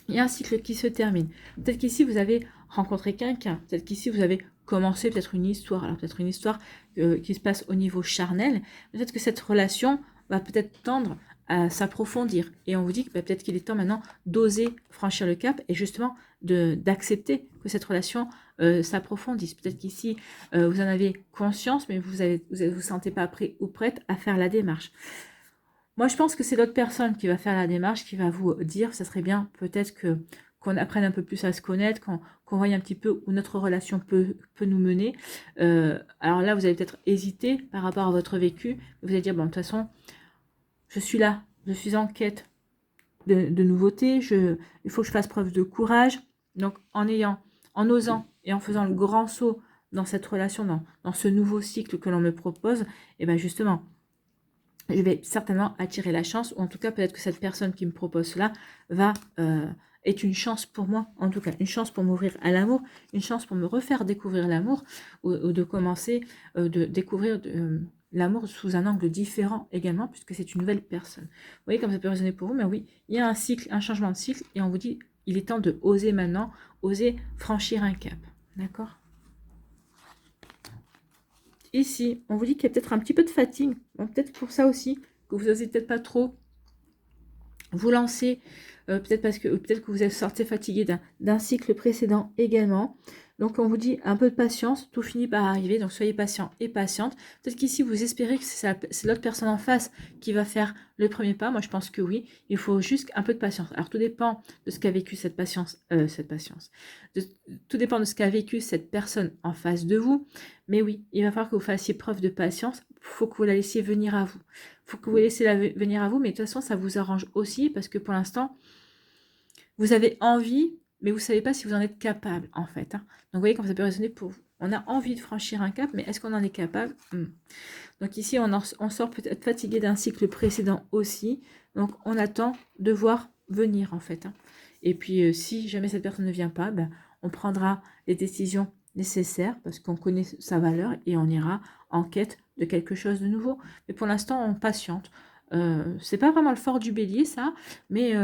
il y a un cycle qui se termine. Peut-être qu'ici, vous avez rencontré quelqu'un. Peut-être qu'ici, vous avez commencé peut-être une histoire. Alors peut-être une histoire qui se passe au niveau charnel. Peut-être que cette relation va peut-être tendre à s'approfondir. Et on vous dit que peut-être qu'il est temps maintenant d'oser franchir le cap et justement d'accepter que cette relation s'approfondisse. Peut-être qu'ici, vous en avez conscience, mais vous vous sentez pas prêt ou prête à faire la démarche. Moi, je pense que c'est l'autre personne qui va faire la démarche, qui va vous dire, ça serait bien peut-être qu'on apprenne un peu plus à se connaître, qu'on voie un petit peu où notre relation peut nous mener. Alors là, vous allez peut-être hésiter par rapport à votre vécu. Vous allez dire, bon, de toute façon, je suis là, je suis en quête de nouveautés, il faut que je fasse preuve de courage. Donc, en osant et en faisant le grand saut dans cette relation, dans ce nouveau cycle que l'on me propose, et bien justement, je vais certainement attirer la chance, ou en tout cas, peut-être que cette personne qui me propose cela est une chance pour moi, en tout cas, une chance pour m'ouvrir à l'amour, une chance pour me refaire découvrir l'amour, ou de commencer de découvrir l'amour sous un angle différent également, puisque c'est une nouvelle personne. Vous voyez comme ça peut résonner pour vous, mais oui, il y a un cycle, un changement de cycle, et on vous dit, il est temps de oser maintenant, oser franchir un cap. D'accord ? Ici, on vous dit qu'il y a peut-être un petit peu de fatigue. Donc, peut-être pour ça aussi, que vous n'osez peut-être pas trop vous lancer. Peut-être que vous êtes sorti fatigué d'un cycle précédent également. Donc, on vous dit un peu de patience. Tout finit par arriver. Donc, soyez patient et patiente. Peut-être qu'ici, vous espérez que c'est l'autre personne en face qui va faire le premier pas. Moi, je pense que oui. Il faut juste un peu de patience. Alors, tout dépend de ce qu'a vécu tout dépend de ce qu'a vécu cette personne en face de vous. Mais oui, il va falloir que vous fassiez preuve de patience. Il faut que vous la laissiez venir à vous. Il faut que vous laissiez venir à vous. Mais de toute façon, ça vous arrange aussi parce que pour l'instant, vous avez envie, mais vous ne savez pas si vous en êtes capable, en fait. Donc, vous voyez comment ça peut résonner pour vous. On a envie de franchir un cap, mais est-ce qu'on en est capable? Donc, ici, on sort peut-être fatigué d'un cycle précédent aussi. Donc, on attend de voir venir, en fait. Et puis, si jamais cette personne ne vient pas, on prendra les décisions nécessaires parce qu'on connaît sa valeur et on ira en quête de quelque chose de nouveau. Mais pour l'instant, on patiente. C'est pas vraiment le fort du bélier, ça, mais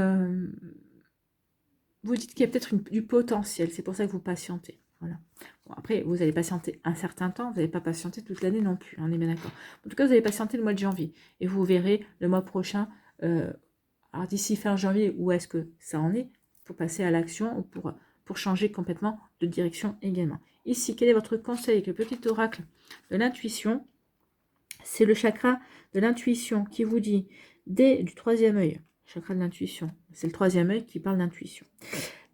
vous dites qu'il y a peut-être du potentiel, c'est pour ça que vous patientez. Voilà. Bon, après, vous allez patienter un certain temps, vous n'allez pas patienter toute l'année non plus, on est bien d'accord. En tout cas, vous allez patienter le mois de janvier, et vous verrez le mois prochain, alors d'ici fin janvier, où est-ce que ça en est, pour passer à l'action, ou pour changer complètement de direction également. Ici, quel est votre conseil avec le petit oracle de l'intuition? C'est le chakra de l'intuition qui vous dit, dès du troisième œil, chakra de l'intuition, c'est le troisième œil qui parle d'intuition.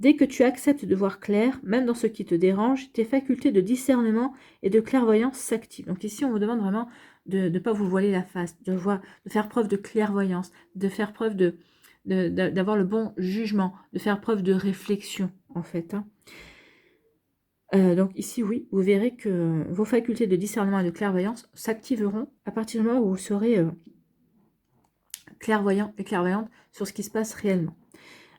Dès que tu acceptes de voir clair, même dans ce qui te dérange, tes facultés de discernement et de clairvoyance s'activent. Donc ici, on vous demande vraiment de ne pas vous voiler la face, de faire preuve de clairvoyance, de faire preuve d'avoir le bon jugement, de faire preuve de réflexion, en fait. Hein. Donc ici, oui, vous verrez que vos facultés de discernement et de clairvoyance s'activeront à partir du moment où vous serez clairvoyant et clairvoyante sur ce qui se passe réellement.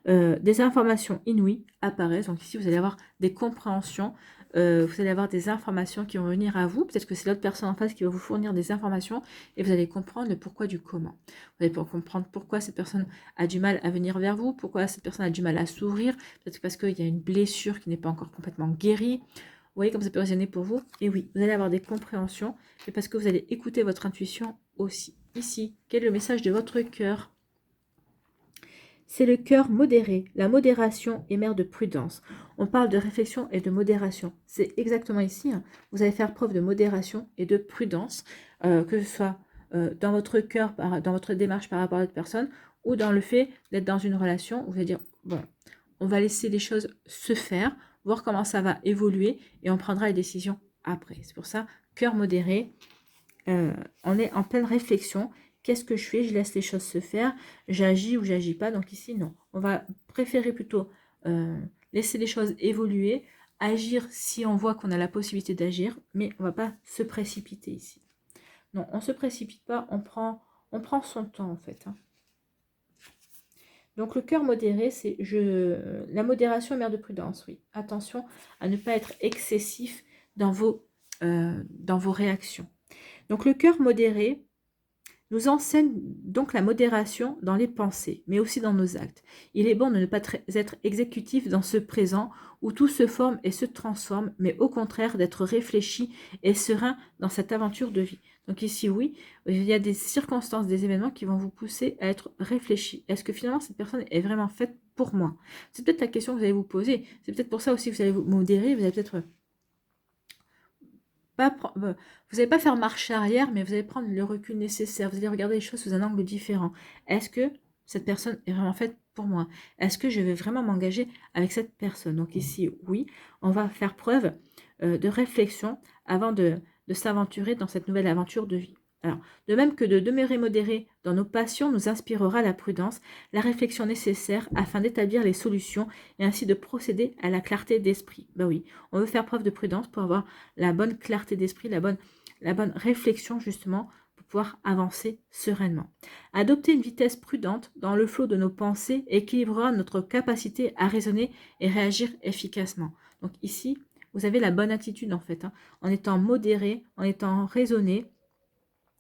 Des informations inouïes apparaissent. Donc ici, vous allez avoir des compréhensions, vous allez avoir des informations qui vont venir à vous. Peut-être que c'est l'autre personne en face qui va vous fournir des informations et vous allez comprendre le pourquoi du comment. Vous allez comprendre pourquoi cette personne a du mal à venir vers vous, pourquoi cette personne a du mal à s'ouvrir. Peut-être parce qu'il y a une blessure qui n'est pas encore complètement guérie. Vous voyez comme ça peut résonner pour vous. Et oui, vous allez avoir des compréhensions, mais parce que vous allez écouter votre intuition aussi. Ici, quel est le message de votre cœur ? C'est le cœur modéré. La modération est mère de prudence. On parle de réflexion et de modération. C'est exactement ici. Hein. Vous allez faire preuve de modération et de prudence, que ce soit dans votre cœur, dans votre démarche par rapport à l'autre personne, ou dans le fait d'être dans une relation où vous allez dire, bon, on va laisser les choses se faire, voir comment ça va évoluer, et on prendra les décisions après. C'est pour ça, cœur modéré, on est en pleine réflexion. Qu'est-ce que je fais? Je laisse les choses se faire. J'agis ou j'agis pas. Donc ici, non. On va préférer plutôt laisser les choses évoluer, agir si on voit qu'on a la possibilité d'agir, mais on ne va pas se précipiter ici. Non, on ne se précipite pas, on prend son temps en fait. Hein. Donc le cœur modéré, c'est la modération est mère de prudence, oui. Attention à ne pas être excessif dans vos réactions. Donc le cœur modéré nous enseigne donc la modération dans les pensées, mais aussi dans nos actes. Il est bon de ne pas être exécutif dans ce présent où tout se forme et se transforme, mais au contraire d'être réfléchi et serein dans cette aventure de vie. Donc ici, oui, il y a des circonstances, des événements qui vont vous pousser à être réfléchi. Est-ce que finalement cette personne est vraiment faite pour moi? C'est peut-être la question que vous allez vous poser. C'est peut-être pour ça aussi que vous allez vous modérer, vous allez peut-être... vous n'allez pas faire marche arrière, mais vous allez prendre le recul nécessaire. Vous allez regarder les choses sous un angle différent. Est-ce que cette personne est vraiment faite pour moi? Est-ce que je vais vraiment m'engager avec cette personne? Donc ici, oui, on va faire preuve de réflexion avant de s'aventurer dans cette nouvelle aventure de vie. Alors, de même que de demeurer modéré dans nos passions nous inspirera la prudence, la réflexion nécessaire afin d'établir les solutions et ainsi de procéder à la clarté d'esprit. Ben oui, on veut faire preuve de prudence pour avoir la bonne clarté d'esprit, la bonne réflexion justement pour pouvoir avancer sereinement. Adopter une vitesse prudente dans le flot de nos pensées équilibrera notre capacité à raisonner et réagir efficacement. Donc ici, vous avez la bonne attitude en fait, hein, en étant modéré, en étant raisonné.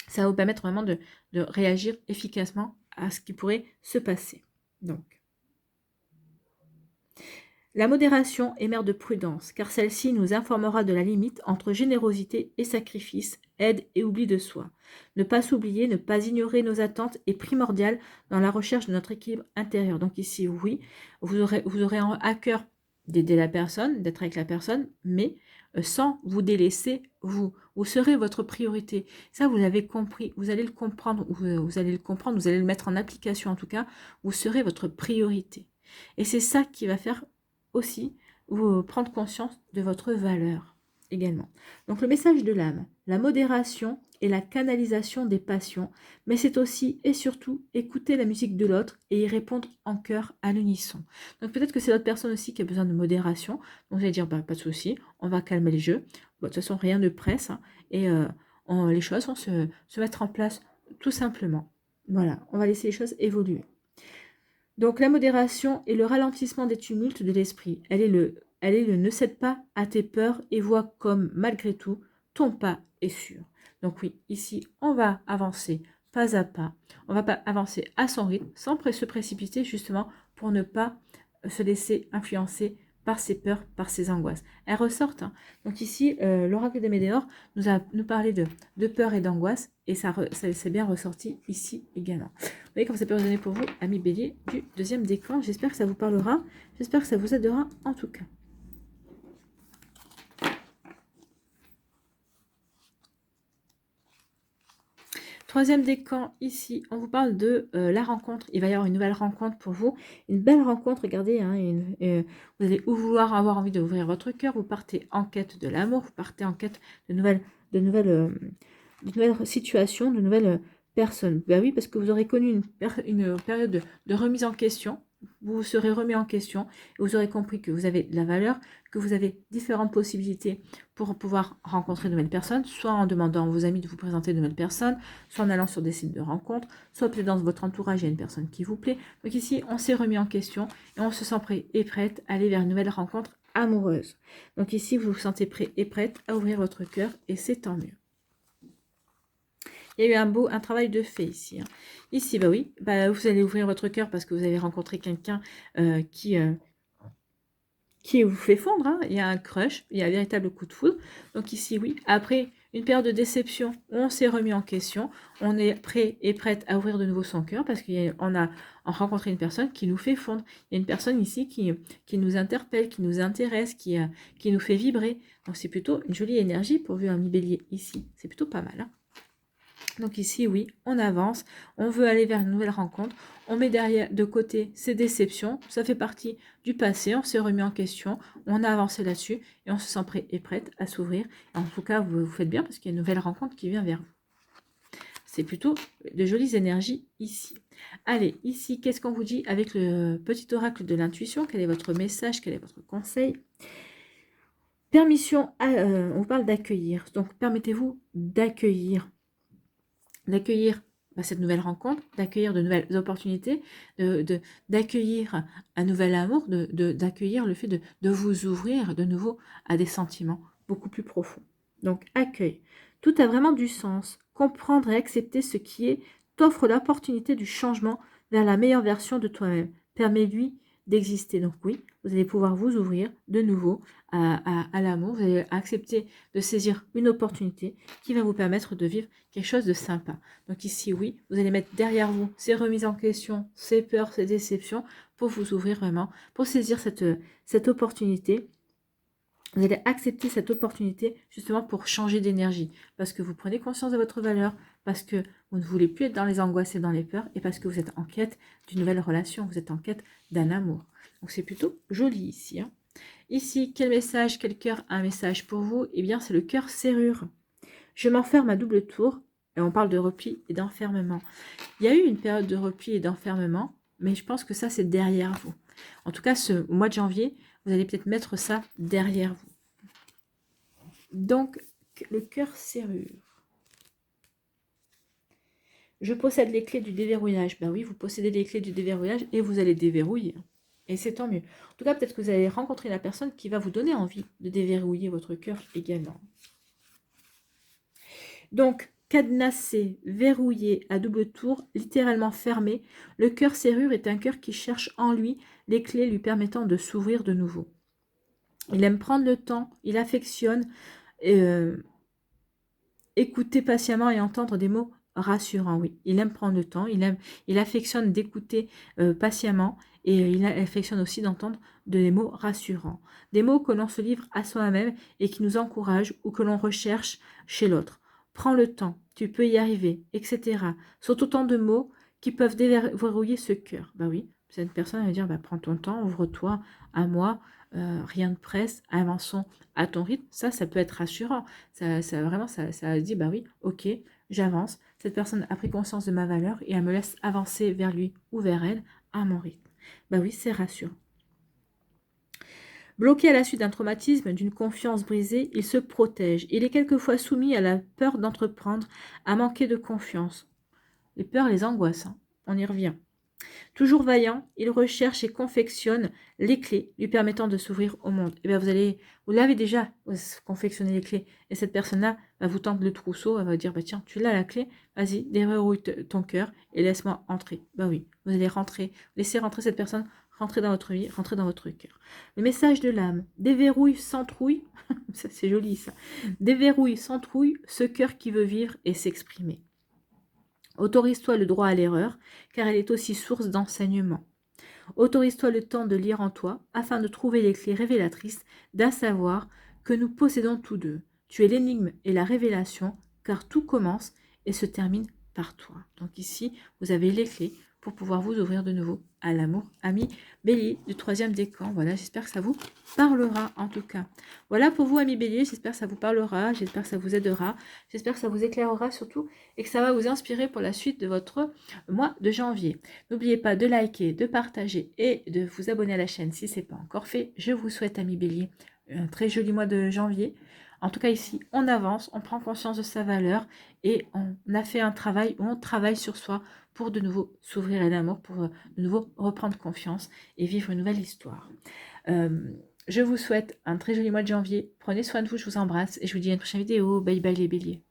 Ça va vous permettre vraiment de réagir efficacement à ce qui pourrait se passer. Donc, la modération est mère de prudence, car celle-ci nous informera de la limite entre générosité et sacrifice, aide et oubli de soi. Ne pas s'oublier, ne pas ignorer nos attentes est primordial dans la recherche de notre équilibre intérieur. Donc ici, oui, vous aurez à cœur d'aider la personne, d'être avec la personne, mais sans vous délaisser, vous serez votre priorité. Ça, vous l'avez compris, vous allez le comprendre, vous allez le mettre en application en tout cas, vous serez votre priorité. Et c'est ça qui va faire aussi vous prendre conscience de votre valeur également. Donc le message de l'âme, la modération et la canalisation des passions, mais c'est aussi et surtout écouter la musique de l'autre et y répondre en chœur à l'unisson. Donc peut-être que c'est l'autre personne aussi qui a besoin de modération, donc vous allez dire pas de souci, on va calmer le jeu. Bon, de toute façon rien ne presse hein, et les choses vont se mettre en place tout simplement. Voilà, on va laisser les choses évoluer. Donc la modération est le ralentissement des tumultes de l'esprit. Elle est le ne cède pas à tes peurs et vois comme malgré tout ton pas est sûr. Donc oui, ici on va avancer pas à pas. On va pas avancer à son rythme sans se précipiter justement pour ne pas se laisser influencer par ses peurs, par ses angoisses. Elles ressortent. Hein. Donc ici, l'oracle des Médéors nous parlait de peur et d'angoisse et ça s'est bien ressorti ici également. Vous voyez comme ça peut résonner pour vous, amis bélier du deuxième décan. J'espère que ça vous parlera, j'espère que ça vous aidera en tout cas. Troisième décan, ici, on vous parle de la rencontre. Il va y avoir une nouvelle rencontre pour vous. Une belle rencontre, regardez. Hein, vous allez avoir envie d'ouvrir votre cœur. Vous partez en quête de l'amour. Vous partez en quête de nouvelles situations, de nouvelles personnes. Ben oui, parce que vous aurez connu une période de remise en question. Vous vous serez remis en question et vous aurez compris que vous avez de la valeur, que vous avez différentes possibilités pour pouvoir rencontrer de nouvelles personnes, soit en demandant à vos amis de vous présenter de nouvelles personnes, soit en allant sur des sites de rencontres, soit peut-être dans votre entourage, il y a une personne qui vous plaît. Donc ici, on s'est remis en question et on se sent prêt et prête à aller vers une nouvelle rencontre amoureuse. Donc ici, vous vous sentez prêt et prête à ouvrir votre cœur et c'est tant mieux. Il y a eu un travail de fait ici. Hein. Ici, bah oui, bah, vous allez ouvrir votre cœur parce que vous avez rencontré quelqu'un qui vous fait fondre. Hein. Il y a un crush, il y a un véritable coup de foudre. Donc ici, oui, après une période de déception, on s'est remis en question. On est prêt et prête à ouvrir de nouveau son cœur parce qu'on a rencontré une personne qui nous fait fondre. Il y a une personne ici qui nous interpelle, qui nous intéresse, qui nous fait vibrer. Donc c'est plutôt une jolie énergie pourvu un mi-bélier ici. C'est plutôt pas mal. Hein. Donc ici, oui, on avance, on veut aller vers une nouvelle rencontre, on met derrière de côté ces déceptions, ça fait partie du passé, on s'est remis en question, on a avancé là-dessus et on se sent prêt et prête à s'ouvrir. En tout cas, vous faites bien parce qu'il y a une nouvelle rencontre qui vient vers vous. C'est plutôt de jolies énergies ici. Allez, ici, qu'est-ce qu'on vous dit avec le petit oracle de l'intuition? Quel est votre message? Quel est votre conseil? Permission, on vous parle d'accueillir. Donc, permettez-vous d'accueillir cette nouvelle rencontre, d'accueillir de nouvelles opportunités, d'accueillir un nouvel amour, d'accueillir le fait de vous ouvrir de nouveau à des sentiments beaucoup plus profonds. Donc, accueil. Tout a vraiment du sens. Comprendre et accepter ce qui est t'offre l'opportunité du changement vers la meilleure version de toi-même. Permets-lui d'exister. Donc oui, vous allez pouvoir vous ouvrir de nouveau à l'amour. Vous allez accepter de saisir une opportunité qui va vous permettre de vivre quelque chose de sympa. Donc ici, oui, vous allez mettre derrière vous ces remises en question, ces peurs, ces déceptions pour vous ouvrir vraiment, pour saisir cette opportunité. Vous allez accepter cette opportunité justement pour changer d'énergie, parce que vous prenez conscience de votre valeur, parce que vous ne voulez plus être dans les angoisses et dans les peurs, et parce que vous êtes en quête d'une nouvelle relation, vous êtes en quête d'un amour. Donc c'est plutôt joli ici. Hein. Ici, quel message, quel cœur a un message pour vous? Eh bien, c'est le cœur serrure. Je m'enferme à double tour, et on parle de repli et d'enfermement. Il y a eu une période de repli et d'enfermement, mais je pense que ça, c'est derrière vous. En tout cas, ce mois de janvier, vous allez peut-être mettre ça derrière vous. Donc, le cœur serrure. Je possède les clés du déverrouillage. Ben oui, vous possédez les clés du déverrouillage et vous allez déverrouiller. Et c'est tant mieux. En tout cas, peut-être que vous allez rencontrer la personne qui va vous donner envie de déverrouiller votre cœur également. Donc, cadenassé, verrouillé, à double tour, littéralement fermé, le cœur serrure est un cœur qui cherche en lui les clés lui permettant de s'ouvrir de nouveau. Il aime prendre le temps, il affectionne écouter patiemment et entendre des mots rassurants. Oui, il aime prendre le temps, il affectionne d'écouter patiemment et il affectionne aussi d'entendre des mots rassurants. Des mots que l'on se livre à soi-même et qui nous encouragent ou que l'on recherche chez l'autre. Prends le temps, tu peux y arriver, etc. Sont autant de mots qui peuvent déverrouiller ce cœur. Bah oui, cette personne va dire, bah, prends ton temps, ouvre-toi à moi, rien de presse, avançons à ton rythme. Ça peut être rassurant. Ça dit, bah oui, ok, j'avance. Cette personne a pris conscience de ma valeur et elle me laisse avancer vers lui ou vers elle à mon rythme. Bah oui, c'est rassurant. Bloqué à la suite d'un traumatisme, d'une confiance brisée, il se protège. Il est quelquefois soumis à la peur d'entreprendre, à manquer de confiance. Les peurs, les angoisses, hein. On y revient. Toujours vaillant, il recherche et confectionne les clés lui permettant de s'ouvrir au monde. Et bien vous l'avez déjà confectionné les clés. Et cette personne-là va vous tendre le trousseau, elle va dire, bah tiens, tu l'as la clé, vas-y, déverrouille ton cœur et laisse-moi entrer. Bah oui, vous allez rentrer, laissez rentrer cette personne, rentrer dans votre vie, rentrer dans votre cœur. Le message de l'âme, déverrouille sans trouille, ça c'est joli ça, déverrouille sans trouille ce cœur qui veut vivre et s'exprimer. Autorise-toi le droit à l'erreur, car elle est aussi source d'enseignement. Autorise-toi le temps de lire en toi, afin de trouver les clés révélatrices d'un savoir que nous possédons tous deux. Tu es l'énigme et la révélation, car tout commence et se termine par toi. Donc ici, vous avez les clés pour pouvoir vous ouvrir de nouveau à l'amour. Ami Bélier du 3e décan, voilà, j'espère que ça vous parlera en tout cas. Voilà pour vous, ami Bélier, j'espère que ça vous parlera, j'espère que ça vous aidera, j'espère que ça vous éclairera surtout et que ça va vous inspirer pour la suite de votre mois de janvier. N'oubliez pas de liker, de partager et de vous abonner à la chaîne si ce n'est pas encore fait. Je vous souhaite, ami Bélier, un très joli mois de janvier. En tout cas ici, on avance, on prend conscience de sa valeur et on a fait un travail où on travaille sur soi pour de nouveau s'ouvrir à l'amour, pour de nouveau reprendre confiance et vivre une nouvelle histoire. Je vous souhaite un très joli mois de janvier. Prenez soin de vous, je vous embrasse et je vous dis à une prochaine vidéo. Bye bye les béliers.